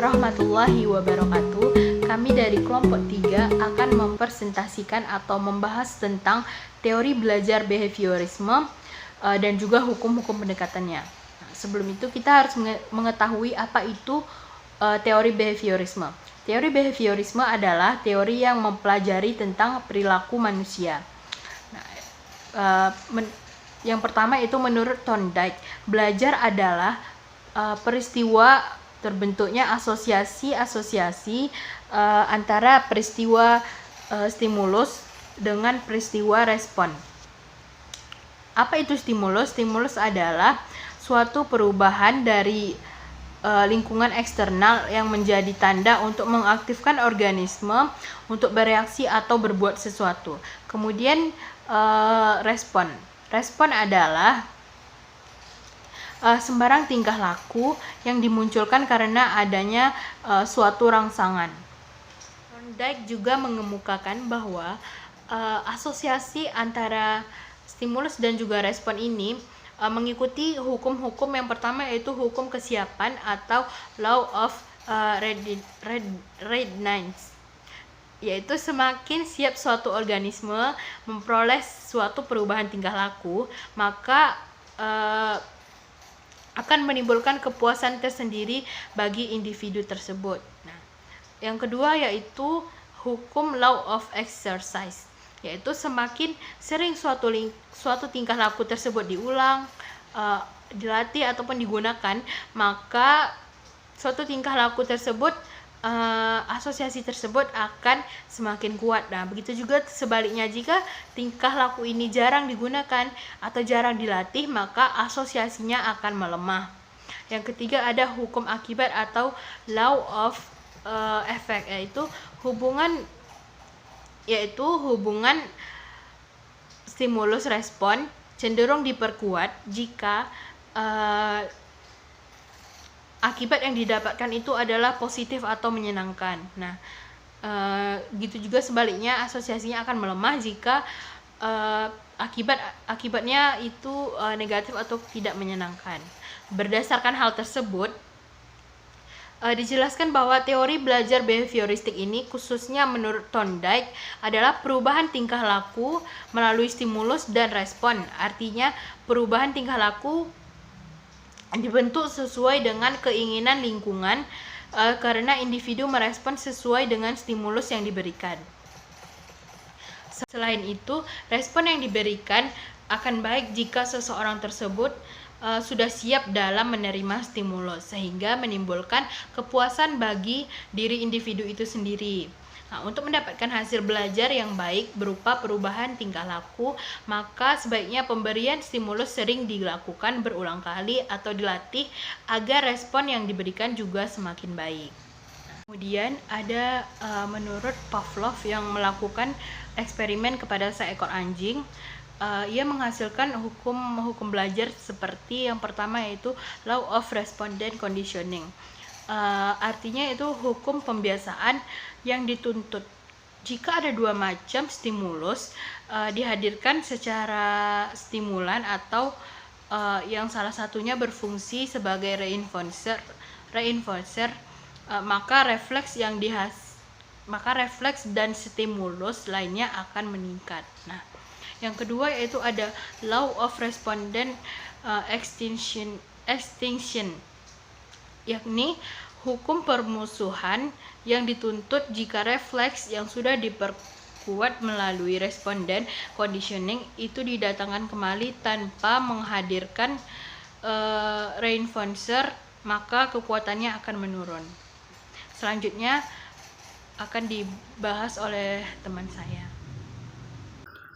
warahmatullahi wabarakatuh. Kami dari kelompok 3 akan mempresentasikan atau membahas tentang teori belajar behaviorisme dan juga hukum-hukum pendekatannya. Nah, sebelum itu kita harus mengetahui apa itu teori behaviorisme. Teori behaviorisme adalah teori yang mempelajari tentang perilaku manusia. Nah, yang pertama itu menurut Thorndike, belajar adalah peristiwa terbentuknya asosiasi-asosiasi antara peristiwa stimulus dengan peristiwa respon. Apa itu stimulus? Stimulus adalah suatu perubahan dari lingkungan eksternal yang menjadi tanda untuk mengaktifkan organisme untuk bereaksi atau berbuat sesuatu. Kemudian respon. Respon adalah sembarang tingkah laku yang dimunculkan karena adanya suatu rangsangan. Thorndike juga mengemukakan bahwa asosiasi antara stimulus dan juga respon ini mengikuti hukum-hukum yang pertama, yaitu hukum kesiapan atau law of readiness, yaitu semakin siap suatu organisme memperoleh suatu perubahan tingkah laku, maka akan menimbulkan kepuasan tersendiri bagi individu tersebut. Nah, yang kedua yaitu hukum law of exercise, yaitu semakin sering suatu tingkah laku tersebut diulang, dilatih ataupun digunakan, maka suatu tingkah laku tersebut asosiasi tersebut akan semakin kuat. Nah, begitu juga sebaliknya, jika tingkah laku ini jarang digunakan atau jarang dilatih, maka asosiasinya akan melemah. Yang ketiga ada hukum akibat atau law of effect, yaitu hubungan stimulus respon cenderung diperkuat jika akibat yang didapatkan itu adalah positif atau menyenangkan. Nah, gitu juga sebaliknya, asosiasinya akan melemah jika akibatnya itu negatif atau tidak menyenangkan. Berdasarkan hal tersebut, dijelaskan bahwa teori belajar behavioristik ini, khususnya menurut Thorndike, adalah perubahan tingkah laku melalui stimulus dan respon. Artinya, perubahan tingkah laku dibentuk sesuai dengan keinginan lingkungan karena individu merespon sesuai dengan stimulus yang diberikan. Selain itu, respon yang diberikan akan baik jika seseorang tersebut sudah siap dalam menerima stimulus, sehingga menimbulkan kepuasan bagi diri individu itu sendiri. Nah, untuk mendapatkan hasil belajar yang baik berupa perubahan tingkah laku, maka sebaiknya pemberian stimulus sering dilakukan berulang kali atau dilatih agar respon yang diberikan juga semakin baik. Kemudian ada menurut Pavlov yang melakukan eksperimen kepada seekor anjing. Ia menghasilkan hukum belajar seperti yang pertama, yaitu law of respondent conditioning. Artinya itu hukum pembiasaan yang dituntut. Jika ada dua macam stimulus dihadirkan secara stimulan atau yang salah satunya berfungsi sebagai reinforcer, maka refleks dan stimulus lainnya akan meningkat. Nah, yang kedua yaitu ada law of respondent extinction, yakni hukum permusuhan yang dituntut jika refleks yang sudah diperkuat melalui responden conditioning itu didatangkan kembali tanpa menghadirkan reinforcer, maka kekuatannya akan menurun. Selanjutnya akan dibahas oleh teman saya.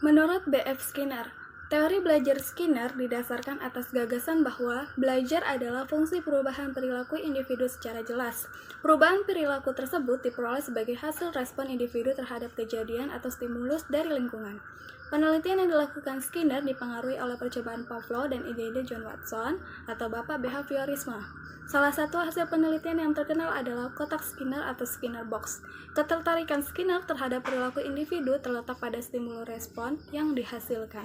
Menurut B.F. Skinner, teori belajar Skinner didasarkan atas gagasan bahwa belajar adalah fungsi perubahan perilaku individu secara jelas. Perubahan perilaku tersebut diperoleh sebagai hasil respon individu terhadap kejadian atau stimulus dari lingkungan. Penelitian yang dilakukan Skinner dipengaruhi oleh percobaan Pavlov dan ide-ide John Watson atau Bapak Behaviorisme. Salah satu hasil penelitian yang terkenal adalah kotak Skinner atau Skinner Box. Ketertarikan Skinner terhadap perilaku individu terletak pada stimulus respon yang dihasilkan.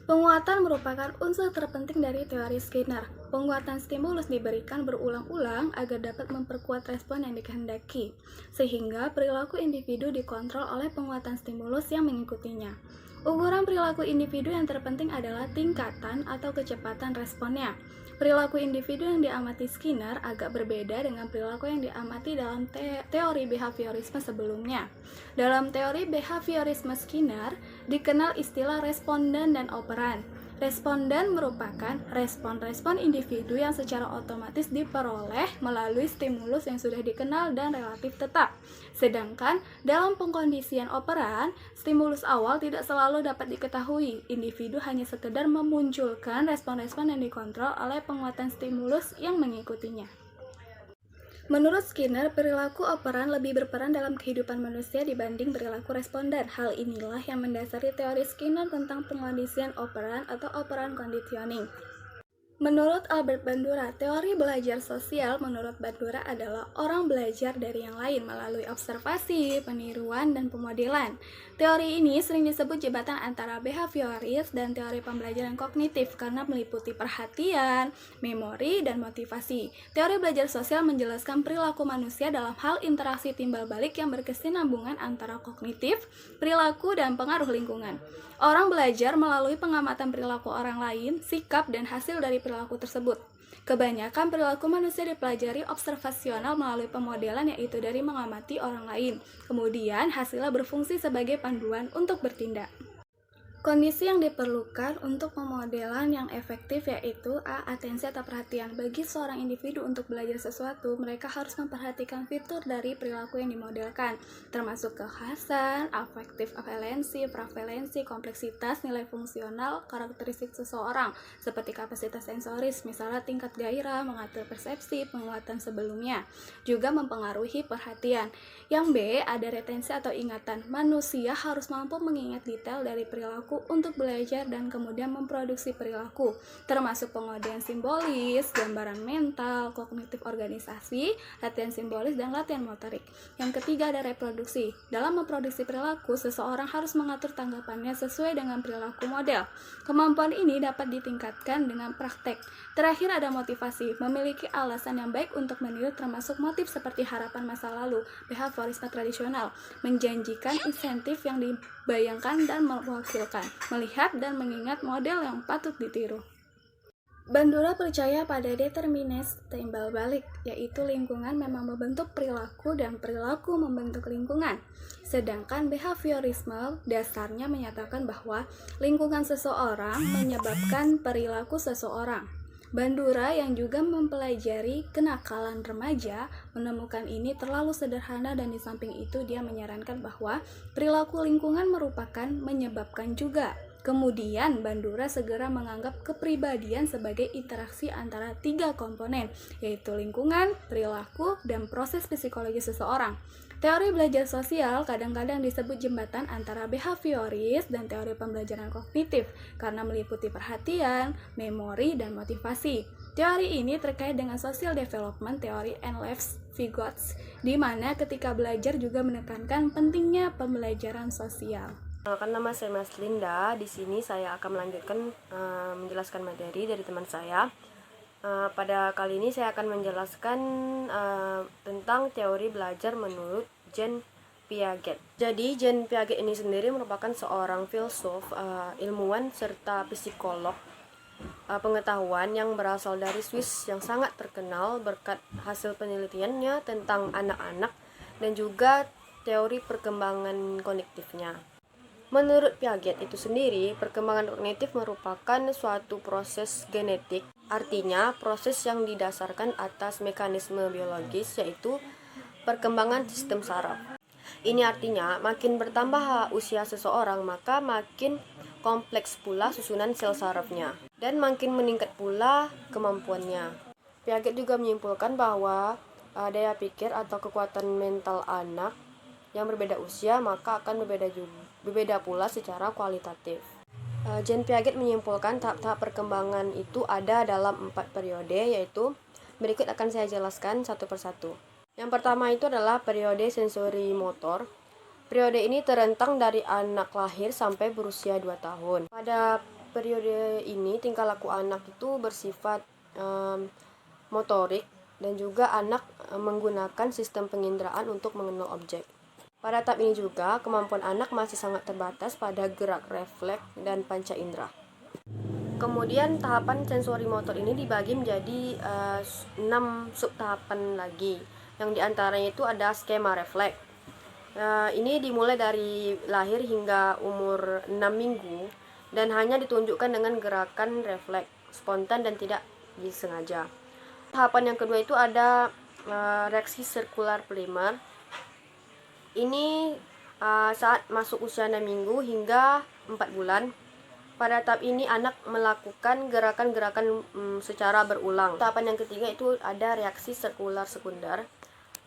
Penguatan merupakan unsur terpenting dari teori Skinner. Penguatan stimulus diberikan berulang-ulang agar dapat memperkuat respon yang dikehendaki, sehingga perilaku individu dikontrol oleh penguatan stimulus yang mengikutinya. Ukuran perilaku individu yang terpenting adalah tingkatan atau kecepatan responnya. Perilaku individu yang diamati Skinner agak berbeda dengan perilaku yang diamati dalam teori behaviorisme sebelumnya. Dalam teori behaviorisme Skinner, dikenal istilah responden dan operan. Responden merupakan respon-respon individu yang secara otomatis diperoleh melalui stimulus yang sudah dikenal dan relatif tetap. Sedangkan dalam pengkondisian operan, stimulus awal tidak selalu dapat diketahui. Individu hanya sekedar memunculkan respon-respon yang dikontrol oleh penguatan stimulus yang mengikutinya. Menurut Skinner, perilaku operan lebih berperan dalam kehidupan manusia dibanding perilaku responden. Hal inilah yang mendasari teori Skinner tentang pengkondisian operan atau operan conditioning. Menurut Albert Bandura, teori belajar sosial menurut Bandura adalah orang belajar dari yang lain melalui observasi, peniruan, dan pemodelan. Teori ini sering disebut jembatan antara behavioris dan teori pembelajaran kognitif karena meliputi perhatian, memori, dan motivasi. Teori belajar sosial menjelaskan perilaku manusia dalam hal interaksi timbal balik yang berkesinambungan antara kognitif, perilaku, dan pengaruh lingkungan. Orang belajar melalui pengamatan perilaku orang lain, sikap, dan hasil dari perilaku tersebut. Kebanyakan perilaku manusia dipelajari observasional melalui pemodelan, yaitu dari mengamati orang lain. Kemudian hasilnya berfungsi sebagai panduan untuk bertindak. Kondisi yang diperlukan untuk pemodelan yang efektif yaitu A. Atensi atau perhatian. Bagi seorang individu untuk belajar sesuatu, mereka harus memperhatikan fitur dari perilaku yang dimodelkan, termasuk kekhasan, afektif valensi, prevalensi, kompleksitas, nilai fungsional, karakteristik seseorang, seperti kapasitas sensoris, misalnya tingkat gairah, mengatur persepsi, penguatan sebelumnya, juga mempengaruhi perhatian. Yang B. Ada retensi atau ingatan. Manusia harus mampu mengingat detail dari perilaku untuk belajar dan kemudian memproduksi perilaku, termasuk pengodean simbolis, gambaran mental, kognitif organisasi, latihan simbolis, dan latihan motorik. Yang ketiga ada reproduksi. Dalam memproduksi perilaku, seseorang harus mengatur tanggapannya sesuai dengan perilaku model. Kemampuan ini dapat ditingkatkan dengan praktek. Terakhir ada motivasi. Memiliki alasan yang baik untuk meniru, termasuk motif seperti harapan masa lalu, behaviorisme tradisional, menjanjikan insentif yang dibayangkan dan mewakilkan, melihat dan mengingat model yang patut ditiru. Bandura percaya pada determinis timbal balik, yaitu lingkungan memang membentuk perilaku dan perilaku membentuk lingkungan. Sedangkan behaviorisme dasarnya menyatakan bahwa lingkungan seseorang menyebabkan perilaku seseorang. Bandura yang juga mempelajari kenakalan remaja menemukan ini terlalu sederhana, dan di samping itu dia menyarankan bahwa perilaku lingkungan merupakan menyebabkan juga. Kemudian Bandura segera menganggap kepribadian sebagai interaksi antara tiga komponen, yaitu lingkungan, perilaku, dan proses psikologi seseorang. Teori belajar sosial kadang-kadang disebut jembatan antara behavioris dan teori pembelajaran kognitif karena meliputi perhatian, memori, dan motivasi. Teori ini terkait dengan social development teori and life Vygotsky, di mana ketika belajar juga menekankan pentingnya pembelajaran sosial. Perkenalkan, nama saya Mas Linda. Di sini saya akan melanjutkan menjelaskan materi dari teman saya. Pada kali ini saya akan menjelaskan tentang teori belajar menurut Jean Piaget. Jadi Jean Piaget ini sendiri merupakan seorang filsuf, ilmuwan, serta psikolog pengetahuan yang berasal dari Swiss yang sangat terkenal berkat hasil penelitiannya tentang anak-anak dan juga teori perkembangan kognitifnya. Menurut Piaget itu sendiri, perkembangan kognitif merupakan suatu proses genetik, artinya proses yang didasarkan atas mekanisme biologis, yaitu perkembangan sistem saraf. Ini artinya makin bertambah usia seseorang, maka makin kompleks pula susunan sel sarafnya, dan makin meningkat pula kemampuannya. Piaget juga menyimpulkan bahwa daya pikir atau kekuatan mental anak yang berbeda usia maka akan berbeda pula secara kualitatif. Jean Piaget menyimpulkan tahap-tahap perkembangan itu ada dalam 4 periode, yaitu berikut akan saya jelaskan satu persatu. Yang pertama itu adalah periode sensori motor. Periode ini terentang dari anak lahir sampai berusia 2 tahun. Pada periode ini tingkah laku anak itu bersifat motorik dan juga anak menggunakan sistem penginderaan untuk mengenal objek. Pada tahap ini juga kemampuan anak masih sangat terbatas pada gerak refleks dan panca indera. Kemudian tahapan sensori motor ini dibagi menjadi 6 subtahapan lagi, yang diantaranya itu ada skema refleks. Ini dimulai dari lahir hingga umur 6 minggu dan hanya ditunjukkan dengan gerakan refleks spontan dan tidak disengaja. Tahapan yang kedua itu ada reaksi sirkular primer. Ini saat masuk usia 6 minggu hingga 4 bulan. Pada tahap ini anak melakukan gerakan-gerakan secara berulang. Tahapan yang ketiga itu ada reaksi sirkular sekunder.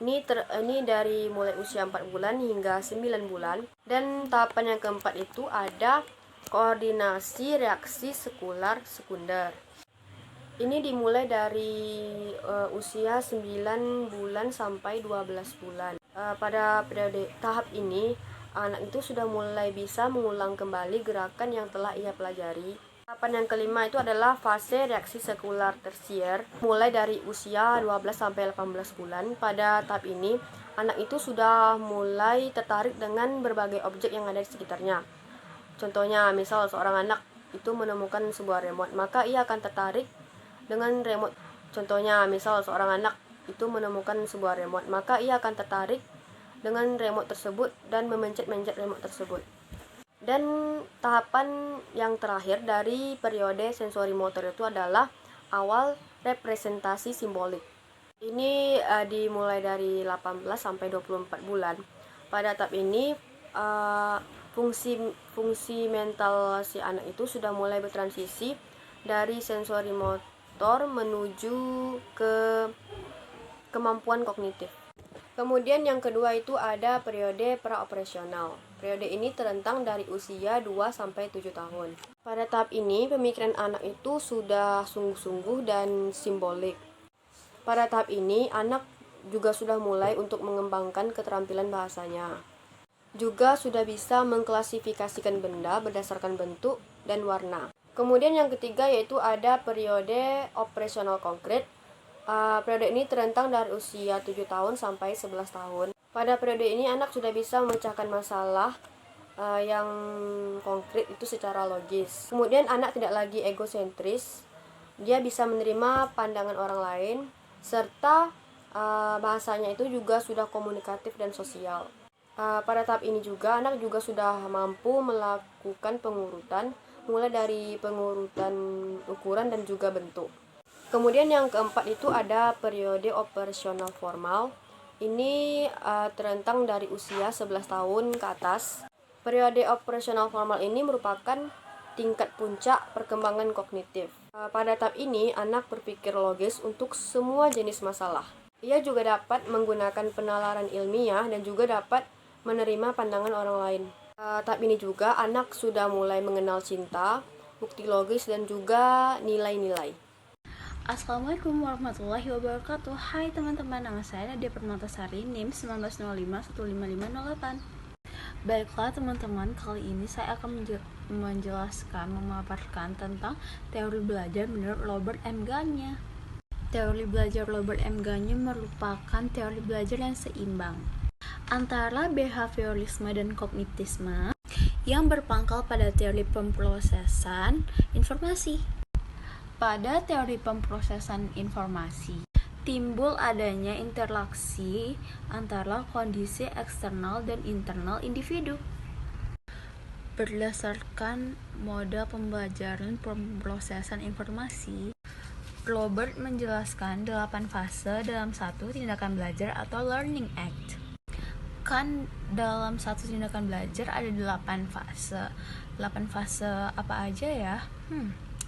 Ini dari mulai usia 4 bulan hingga 9 bulan. Dan tahapan yang keempat itu ada koordinasi reaksi sirkular sekunder. Ini dimulai dari usia 9 bulan sampai 12 bulan. Pada periode tahap ini, anak itu sudah mulai bisa mengulang kembali gerakan yang telah ia pelajari. Tahapan yang kelima itu adalah fase reaksi sirkular tersier, mulai dari usia 12 sampai 18 bulan. Pada tahap ini, anak itu sudah mulai tertarik dengan berbagai objek yang ada di sekitarnya. Contohnya, misal seorang anak itu menemukan sebuah remote, maka ia akan tertarik dengan remote. Contohnya, misal seorang anak itu menemukan sebuah remote, maka ia akan tertarik dengan remote tersebut dan memencet-mencet remote tersebut. Dan tahapan yang terakhir dari periode sensori motor itu adalah awal representasi simbolik. Ini dimulai dari 18 sampai 24 bulan. Pada tahap ini fungsi mental si anak itu sudah mulai bertransisi dari sensori motor menuju ke kemampuan kognitif. Kemudian yang kedua itu ada periode praoperasional. Periode ini terentang dari usia 2 sampai 7 tahun. Pada tahap ini pemikiran anak itu sudah sungguh-sungguh dan simbolik. Pada tahap ini anak juga sudah mulai untuk mengembangkan keterampilan bahasanya. Juga sudah bisa mengklasifikasikan benda berdasarkan bentuk dan warna. Kemudian yang ketiga yaitu ada periode operasional konkret. Periode ini terentang dari usia 7 tahun sampai 11 tahun. Pada periode ini anak sudah bisa memecahkan masalah yang konkret itu secara logis. Kemudian anak tidak lagi egosentris, dia bisa menerima pandangan orang lain, serta bahasanya itu juga sudah komunikatif dan sosial. Pada tahap ini juga anak juga sudah mampu melakukan pengurutan, mulai dari pengurutan ukuran dan juga bentuk. Kemudian yang keempat itu ada periode operasional formal. Ini terentang dari usia 11 tahun ke atas. Periode operasional formal ini merupakan tingkat puncak perkembangan kognitif. Pada tahap ini, anak berpikir logis untuk semua jenis masalah. Ia juga dapat menggunakan penalaran ilmiah dan juga dapat menerima pandangan orang lain. Tahap ini juga anak sudah mulai mengenal cinta, bukti logis, dan juga nilai-nilai. Assalamualaikum warahmatullahi wabarakatuh. Hai teman-teman, nama saya Nadia Permatasari, NIM 1905-15508. Baiklah teman-teman, kali ini saya akan memaparkan tentang teori belajar menurut Robert M. Gagne. Teori belajar Robert M. Gagne merupakan teori belajar yang seimbang antara behaviorisme dan kognitisme yang berpangkal pada teori pemrosesan informasi. Pada teori pemrosesan informasi, timbul adanya interaksi antara kondisi eksternal dan internal individu. Berdasarkan model pembelajaran pemrosesan informasi, Robert menjelaskan 8 fase dalam satu tindakan belajar atau learning act. Kan dalam satu tindakan belajar ada 8 fase. 8 fase apa aja ya?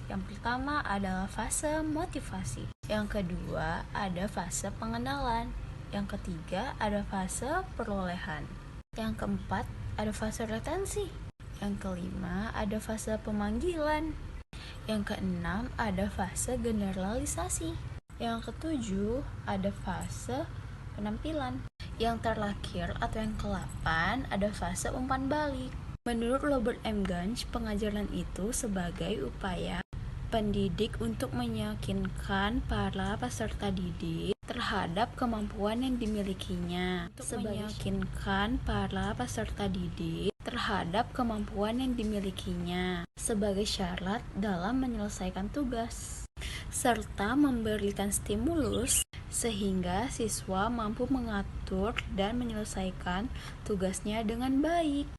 Yang pertama adalah fase motivasi. Yang kedua ada fase pengenalan. Yang ketiga ada fase perolehan. Yang keempat ada fase retensi. Yang kelima ada fase pemanggilan. Yang keenam ada fase generalisasi. Yang ketujuh ada fase penampilan. Yang terakhir atau yang ke-8 ada fase umpan balik. Menurut Robert M. Gunsch, pengajaran itu sebagai upaya pendidik untuk meyakinkan para peserta didik terhadap kemampuan yang dimilikinya. Sebagai syarat dalam menyelesaikan tugas, serta memberikan stimulus sehingga siswa mampu mengatur dan menyelesaikan tugasnya dengan baik.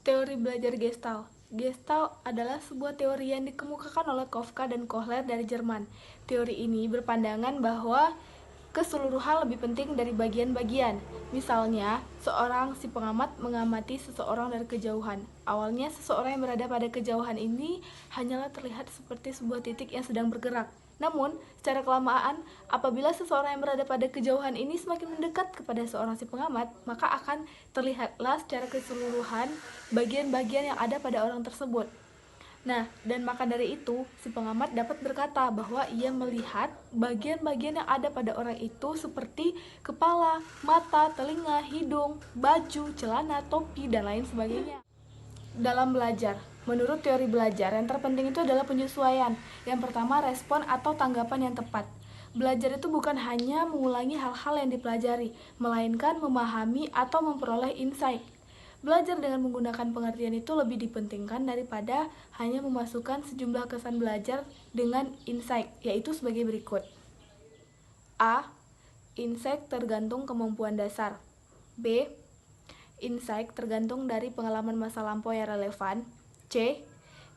Teori belajar Gestalt. Gestalt adalah sebuah teori yang dikemukakan oleh Kafka dan Kohler dari Jerman. Teori ini berpandangan bahwa keseluruhan lebih penting dari bagian-bagian. Misalnya, seorang si pengamat mengamati seseorang dari kejauhan. Awalnya, seseorang yang berada pada kejauhan ini hanyalah terlihat seperti sebuah titik yang sedang bergerak. Namun, secara kelamaan, apabila seseorang yang berada pada kejauhan ini semakin mendekat kepada seorang si pengamat, maka akan terlihatlah secara keseluruhan bagian-bagian yang ada pada orang tersebut. Nah, dan maka dari itu, si pengamat dapat berkata bahwa ia melihat bagian-bagian yang ada pada orang itu seperti kepala, mata, telinga, hidung, baju, celana, topi, dan lain sebagainya. Dalam belajar, menurut teori belajar, yang terpenting itu adalah penyesuaian. Yang pertama, respon atau tanggapan yang tepat. Belajar itu bukan hanya mengulangi hal-hal yang dipelajari, melainkan memahami atau memperoleh insight. Belajar dengan menggunakan pengertian itu lebih dipentingkan daripada hanya memasukkan sejumlah kesan belajar dengan insight, yaitu sebagai berikut. A. Insight tergantung kemampuan dasar. B. Insight tergantung dari pengalaman masa lampau yang relevan. C.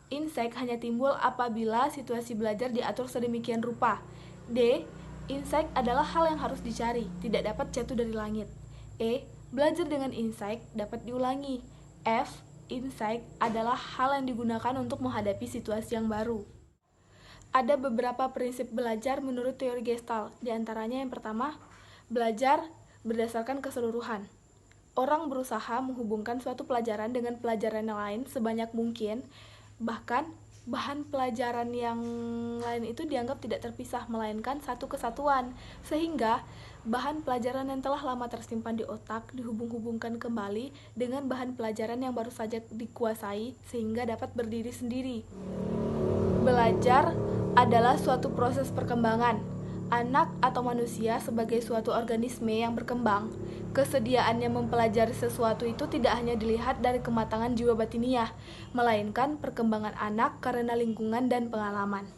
Insight hanya timbul apabila situasi belajar diatur sedemikian rupa. D. Insight adalah hal yang harus dicari, tidak dapat jatuh dari langit. E. Belajar dengan insight dapat diulangi. F. Insight adalah hal yang digunakan untuk menghadapi situasi yang baru. Ada beberapa prinsip belajar menurut teori Gestalt. Di antaranya yang pertama, belajar berdasarkan keseluruhan. Orang berusaha menghubungkan suatu pelajaran dengan pelajaran yang lain sebanyak mungkin, bahkan bahan pelajaran yang lain itu dianggap tidak terpisah, melainkan satu kesatuan, sehingga bahan pelajaran yang telah lama tersimpan di otak dihubung-hubungkan kembali dengan bahan pelajaran yang baru saja dikuasai sehingga dapat berdiri sendiri. Belajar adalah suatu proses perkembangan. Anak atau manusia sebagai suatu organisme yang berkembang, kesediaannya mempelajari sesuatu itu tidak hanya dilihat dari kematangan jiwa batiniah, melainkan perkembangan anak karena lingkungan dan pengalaman.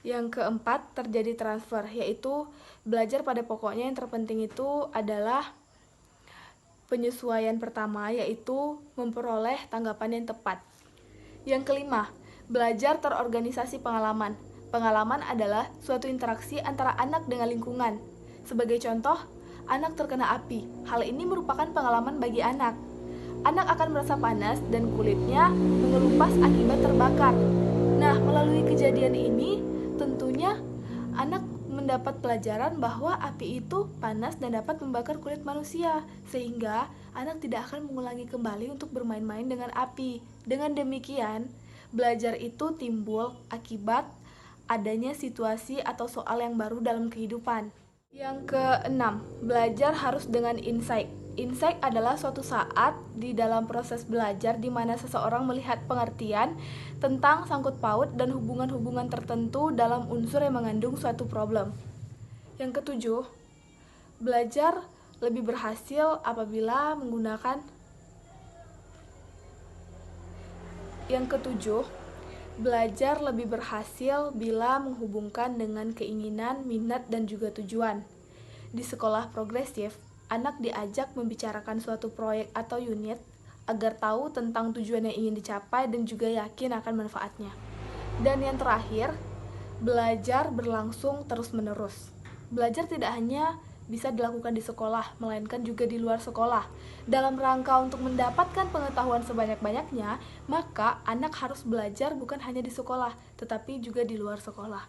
Yang keempat, terjadi transfer, yaitu belajar pada pokoknya yang terpenting itu adalah penyesuaian pertama, yaitu memperoleh tanggapan yang tepat. Yang kelima, belajar terorganisasi pengalaman. Pengalaman adalah suatu interaksi antara anak dengan lingkungan. Sebagai contoh, anak terkena api. Hal ini merupakan pengalaman bagi anak. Anak akan merasa panas dan kulitnya mengelupas akibat terbakar. Nah, melalui kejadian ini, tentunya anak mendapat pelajaran bahwa api itu panas dan dapat membakar kulit manusia, sehingga anak tidak akan mengulangi kembali untuk bermain-main dengan api. Dengan demikian, belajar itu timbul akibat adanya situasi atau soal yang baru dalam kehidupan. Yang keenam, belajar harus dengan insight. Insight adalah suatu saat di dalam proses belajar di mana seseorang melihat pengertian tentang sangkut paut dan hubungan-hubungan tertentu dalam unsur yang mengandung suatu problem. Yang ketujuh, belajar lebih berhasil apabila menggunakan belajar lebih berhasil bila menghubungkan dengan keinginan, minat, dan juga tujuan. Di sekolah progresif, anak diajak membicarakan suatu proyek atau unit agar tahu tentang tujuan yang ingin dicapai dan juga yakin akan manfaatnya. Dan yang terakhir, belajar berlangsung terus-menerus. Belajar tidak hanya bisa dilakukan di sekolah, melainkan juga di luar sekolah. Dalam rangka untuk mendapatkan pengetahuan sebanyak-banyaknya, maka anak harus belajar bukan hanya di sekolah, tetapi juga di luar sekolah.